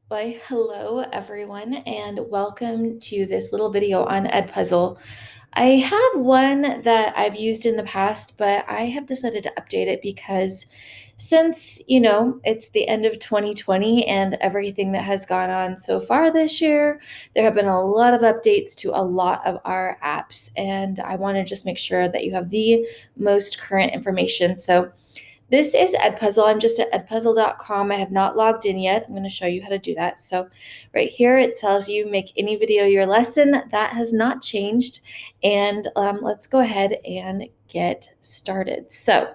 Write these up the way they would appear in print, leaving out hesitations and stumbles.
Why, hello everyone, and welcome to this little video on Edpuzzle. I have one that I've used in the past, but I have decided to update it because since it's the end of 2020 and everything that has gone on so far this year, there have been a lot of updates to a lot of our apps, and I want to just make sure that you have the most current information. So this is Edpuzzle. I'm just at edpuzzle.com. I have not logged in yet. I'm going to show you how to do that. So right here, it tells you make any video your lesson. That has not changed. And let's go ahead and get started. So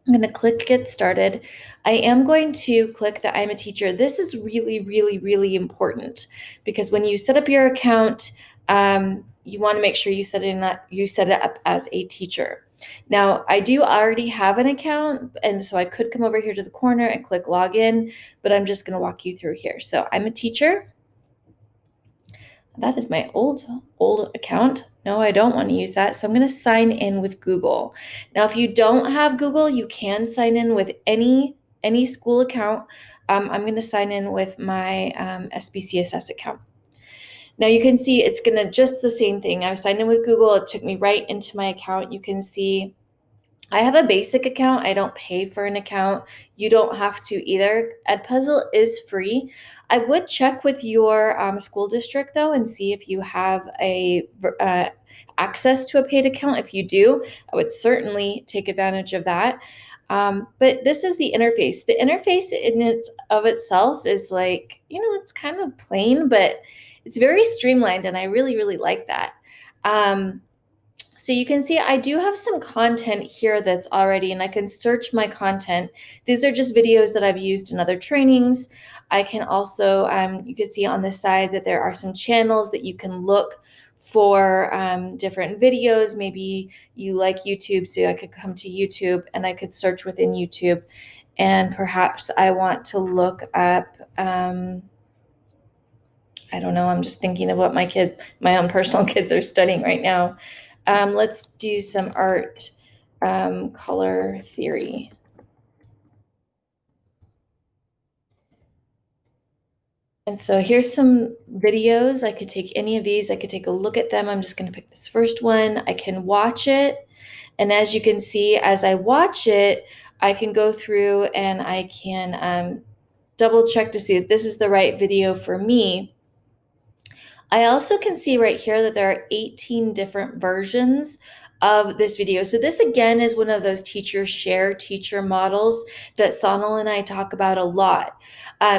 I'm going to click get started. I am going to click that I'm a teacher. This is really, really, really important because when you set up your account, you want to make sure you set it up as a teacher. Now, I do already have an account, and so I could come over here to the corner and click login, but I'm just going to walk you through here. So I'm a teacher. That is my old account. No, I don't want to use that. So I'm going to sign in with Google. Now, if you don't have Google, you can sign in with any school account. I'm going to sign in with my SBCSS account. Now you can see it's going to just the same thing. I was signed in with Google. It took me right into my account. You can see I have a basic account. I don't pay for an account. You don't have to either. Edpuzzle is free. I would check with your school district though and see if you have a access to a paid account. If you do, I would certainly take advantage of that. But this is the interface. The interface in its of itself is it's kind of plain, but it's very streamlined, and I really, really like that. So you can see I do have some content here that's already, and I can search my content. These are just videos that I've used in other trainings. I can also, you can see on this side that there are some channels that you can look for different videos. Maybe you like YouTube, so I could come to YouTube and I could search within YouTube. And perhaps I want to look up, I don't know, I'm just thinking of what my own personal kids are studying right now. Let's do some art, color theory. And so here's some videos. I could take any of these. I could take a look at them. I'm just going to pick this first one. I can watch it. And as you can see, as I watch it, I can go through and I can double check to see if this is the right video for me. I also can see right here that there are 18 different versions of this video. So this again is one of those teacher models that Sonal and I talk about a lot.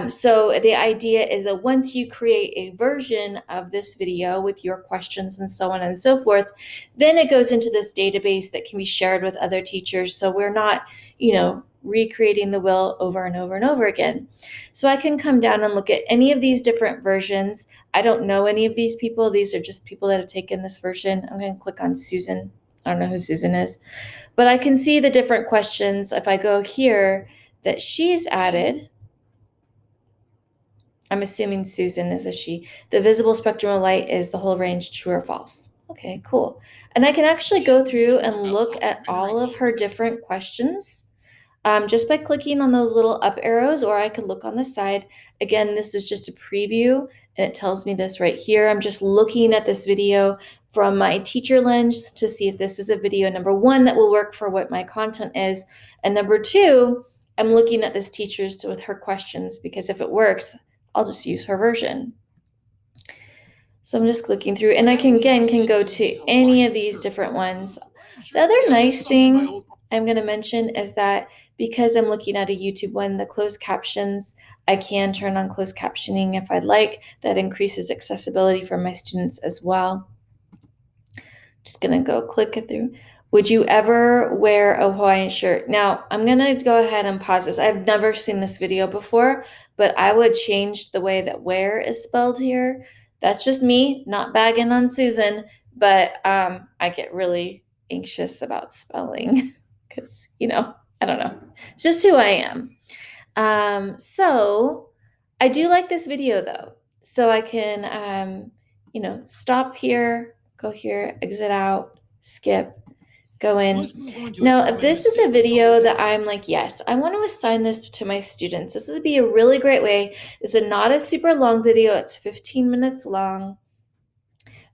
So the idea is that once you create a version of this video with your questions and so on and so forth, then it goes into this database that can be shared with other teachers. So we're not, recreating the wheel over and over and over again. So I can come down and look at any of these different versions. I don't know any of these people. These are just people that have taken this version. I'm going to click on Susan. I don't know who Susan is, but I can see the different questions. If I go here that she's added, I'm assuming Susan is a she. The visible spectrum of light is the whole range, true or false. Okay, cool. And I can actually go through and look at all of her different questions just by clicking on those little up arrows, or I could look on the side. Again, this is just a preview, and it tells me this right here. I'm just looking at this video from my teacher lens to see if this is a video, number one, that will work for what my content is, and number two, I'm looking at this teacher's with her questions, because if it works, I'll just use her version. So I'm just clicking through, and I can go to any of these different ones. The other nice thing I'm going to mention is that because I'm looking at a YouTube one, the closed captions, I can turn on closed captioning if I'd like. That increases accessibility for my students as well. Just going to go click it through. Would you ever wear a Hawaiian shirt? Now, I'm going to go ahead and pause this. I've never seen this video before, but I would change the way that wear is spelled here. That's just me, not bagging on Susan, but I get really anxious about spelling because, I don't know. It's just who I am. So I do like this video though. So I can, stop here, go here, exit out, skip, Go in. Now, if this is a video that I'm like, yes, I want to assign this to my students, this would be a really great way. This is not a super long video. It's 15 minutes long.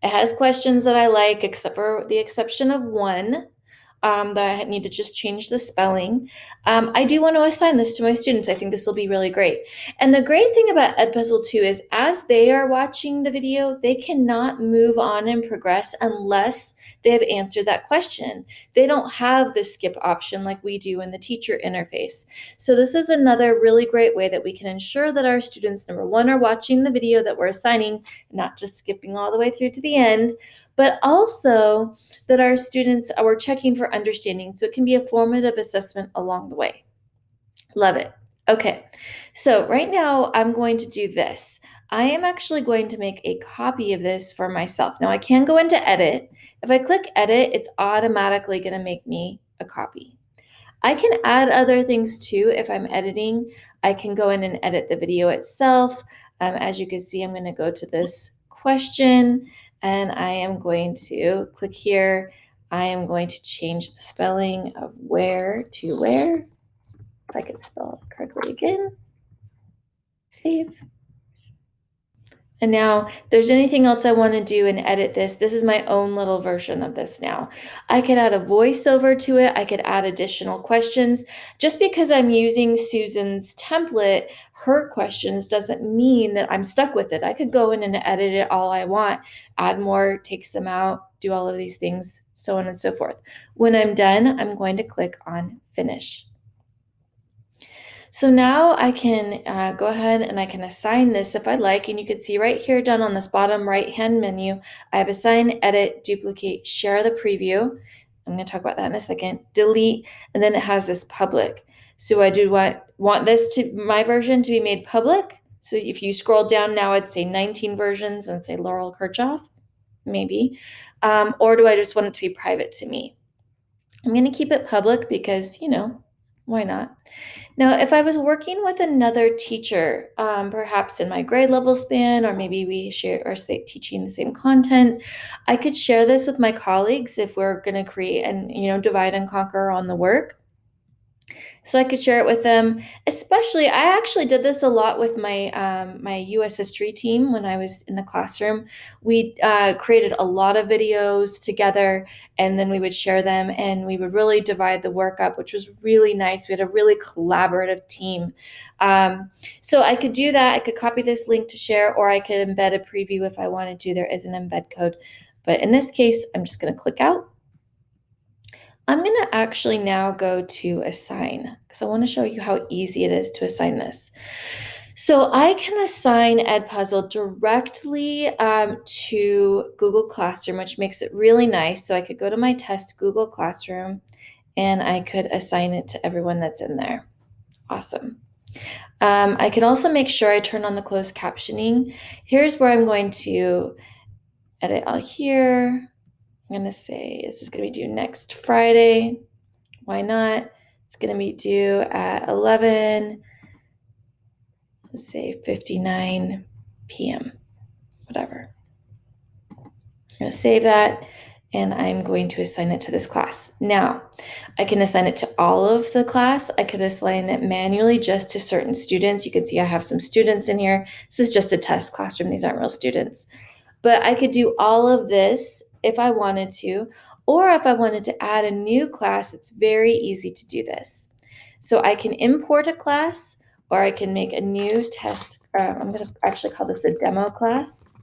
It has questions that I like, except for the exception of one. That I need to just change the spelling. I do want to assign this to my students. I think this will be really great. And the great thing about Edpuzzle 2 is as they are watching the video, they cannot move on and progress unless they have answered that question. They don't have the skip option like we do in the teacher interface. So this is another really great way that we can ensure that our students, number one, are watching the video that we're assigning, not just skipping all the way through to the end, but also that our students are checking for understanding. So it can be a formative assessment along the way. Love it. Okay, so right now I'm going to do this. I am actually going to make a copy of this for myself. Now I can go into edit. If I click edit, it's automatically going to make me a copy. I can add other things too if I'm editing. I can go in and edit the video itself. As you can see, I'm going to go to this question and I am going to click here. I am going to change the spelling of where to where. If I could spell it correctly again. Save. And now, if there's anything else I want to do and edit this, this is my own little version of this now. I could add a voiceover to it. I could add additional questions. Just because I'm using Susan's template, her questions doesn't mean that I'm stuck with it. I could go in and edit it all I want, add more, take some out, do all of these things, so on and so forth. When I'm done, I'm going to click on Finish. So now I can go ahead and I can assign this if I like, and you can see right here down on this bottom right-hand menu, I have assign, edit, duplicate, share the preview. I'm going to talk about that in a second. Delete, and then it has this public. So I do want this to my version to be made public. So if you scroll down now, I'd say 19 versions and say Laurel Kirchhoff, maybe. Or do I just want it to be private to me? I'm going to keep it public because, why not? Now, if I was working with another teacher, perhaps in my grade level span, or maybe we share or teaching the same content, I could share this with my colleagues if we're going to create and divide and conquer on the work. So I could share it with them. Especially, I actually did this a lot with my my U.S. history team when I was in the classroom. We created a lot of videos together, and then we would share them, and we would really divide the work up, which was really nice. We had a really collaborative team. So I could do that. I could copy this link to share, or I could embed a preview if I wanted to. There is an embed code, but in this case, I'm just going to click out. I'm going to actually now go to assign because I want to show you how easy it is to assign this. So I can assign Edpuzzle directly to Google Classroom, which makes it really nice. So I could go to my test Google Classroom and I could assign it to everyone that's in there. Awesome. I can also make sure I turn on the closed captioning. Here's where I'm going to edit out here. I'm going to say this is going to be due next Friday. Why not? It's going to be due at 11, let's say 59 p.m., whatever. I'm going to save that, and I'm going to assign it to this class. Now, I can assign it to all of the class. I could assign it manually just to certain students. You can see I have some students in here. This is just a test classroom. These aren't real students. But I could do all of this if I wanted to, or if I wanted to add a new class, it's very easy to do this. So I can import a class, or I can make a new test. I'm going to actually call this a demo class.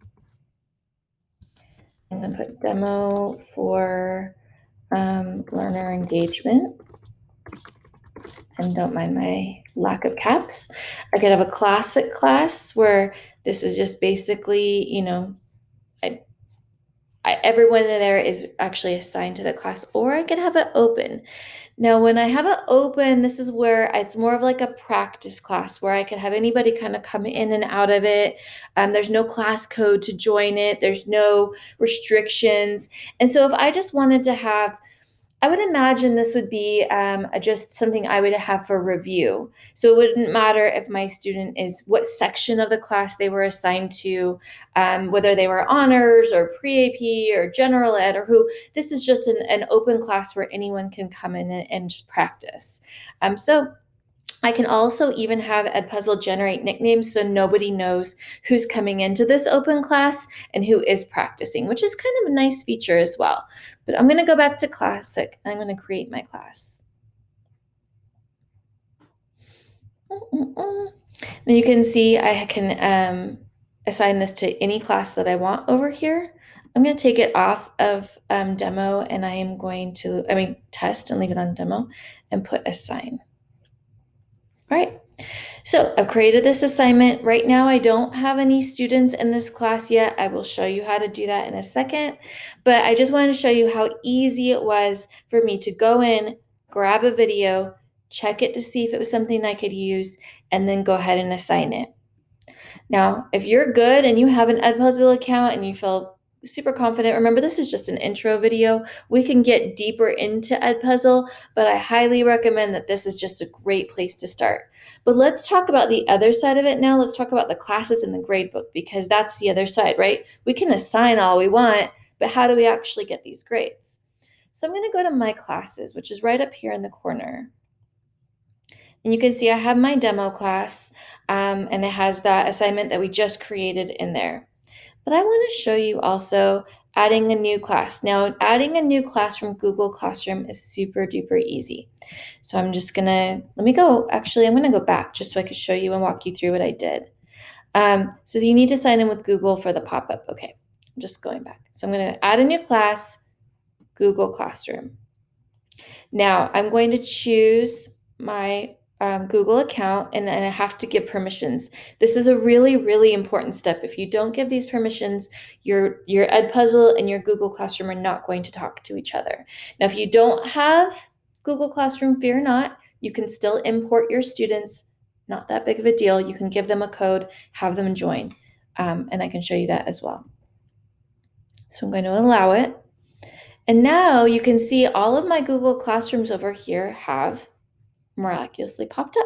I'm going to put demo for learner engagement. And don't mind my lack of caps. I could have a classic class where this is just basically, everyone in there is actually assigned to the class, or I can have it open. Now, when I have it open, this is where it's more of like a practice class where I could have anybody kind of come in and out of it. There's no class code to join it. There's no restrictions. And so if I just wanted to have I would imagine this would be just something I would have for review. So it wouldn't matter if my student is what section of the class they were assigned to, whether they were honors or pre-AP or general ed or who. This is just an open class where anyone can come in and just practice. So I can also even have Edpuzzle generate nicknames so nobody knows who's coming into this open class and who is practicing, which is kind of a nice feature as well. But I'm going to go back to Classic and I'm going to create my class. Now you can see I can assign this to any class that I want over here. I'm going to take it off of demo and I am going to, test and leave it on demo and put assign. All right. So I've created this assignment. Right now, I don't have any students in this class yet. I will show you how to do that in a second. But I just wanted to show you how easy it was for me to go in, grab a video, check it to see if it was something I could use, and then go ahead and assign it. Now, if you're good and you have an Edpuzzle account and you feel super confident, remember this is just an intro video. We can get deeper into Edpuzzle, but I highly recommend that this is just a great place to start. But let's talk about the other side of it now. Let's talk about the classes in the gradebook because that's the other side, right? We can assign all we want, but how do we actually get these grades? So I'm going to go to My Classes, which is right up here in the corner. And you can see I have my demo class, and it has that assignment that we just created in there. But I want to show you also adding a new class. Now, adding a new class from Google Classroom is super duper easy. So I'm just gonna, I'm gonna go back just so I can show you and walk you through what I did. So you need to sign in with Google for the pop-up. Okay, I'm just going back. So I'm gonna add a new class, Google Classroom. Now I'm going to choose my Google account and I have to give permissions. This is a really, really important step. If you don't give these permissions, your Edpuzzle and your Google Classroom are not going to talk to each other. Now, if you don't have Google Classroom, fear not. You can still import your students. Not that big of a deal. You can give them a code, have them join, and I can show you that as well. So I'm going to allow it. And now you can see all of my Google Classrooms over here have miraculously popped up.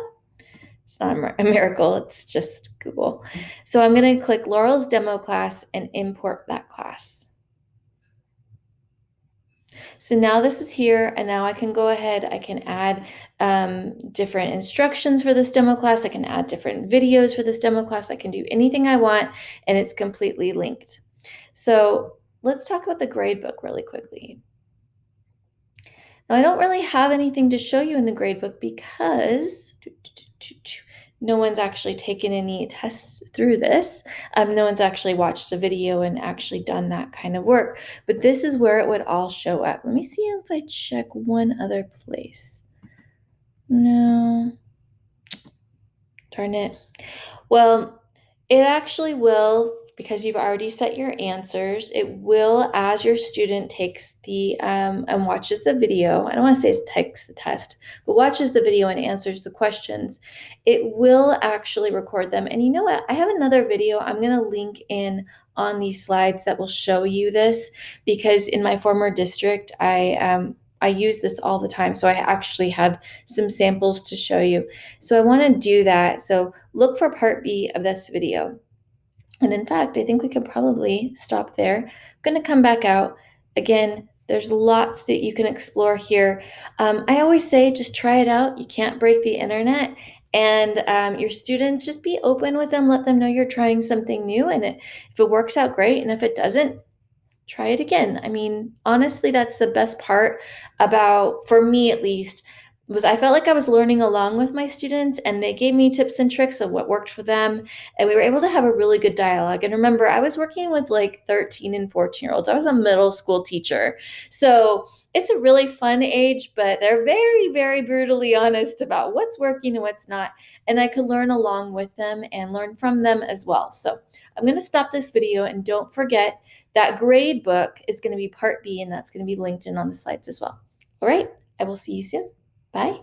It's not a miracle, it's just Google. So I'm going to click Laurel's demo class and import that class. So now this is here, and now I can go ahead, I can add different instructions for this demo class, I can add different videos for this demo class, I can do anything I want, and it's completely linked. So let's talk about the gradebook really quickly. Now, I don't really have anything to show you in the gradebook because no one's actually taken any tests through this. No one's actually watched a video and actually done that kind of work. But this is where it would all show up. Let me see if I check one other place. No. Darn it. Well, it actually will, because you've already set your answers, it will, as your student takes the and watches the video, I don't want to say it takes the test, but watches the video and answers the questions, it will actually record them. And you know what? I have another video I'm going to link in on these slides that will show you this, because in my former district, I use this all the time. So I actually had some samples to show you. So I want to do that. So look for part B of this video. And in fact, I think we could probably stop there. I'm going to come back out. Again, there's lots that you can explore here. I always say just try it out. You can't break the internet. And your students, just be open with them. Let them know you're trying something new. And if it works out, great. And if it doesn't, try it again. I mean, honestly, that's the best part about, for me at least, was I felt like I was learning along with my students and they gave me tips and tricks of what worked for them. And we were able to have a really good dialogue. And remember, I was working with like 13 and 14-year-olds. I was a middle school teacher. So it's a really fun age, but they're very, very brutally honest about what's working and what's not. And I could learn along with them and learn from them as well. So I'm going to stop this video, and don't forget that grade book is going to be part B, and that's going to be linked in on the slides as well. All right, I will see you soon. Bye.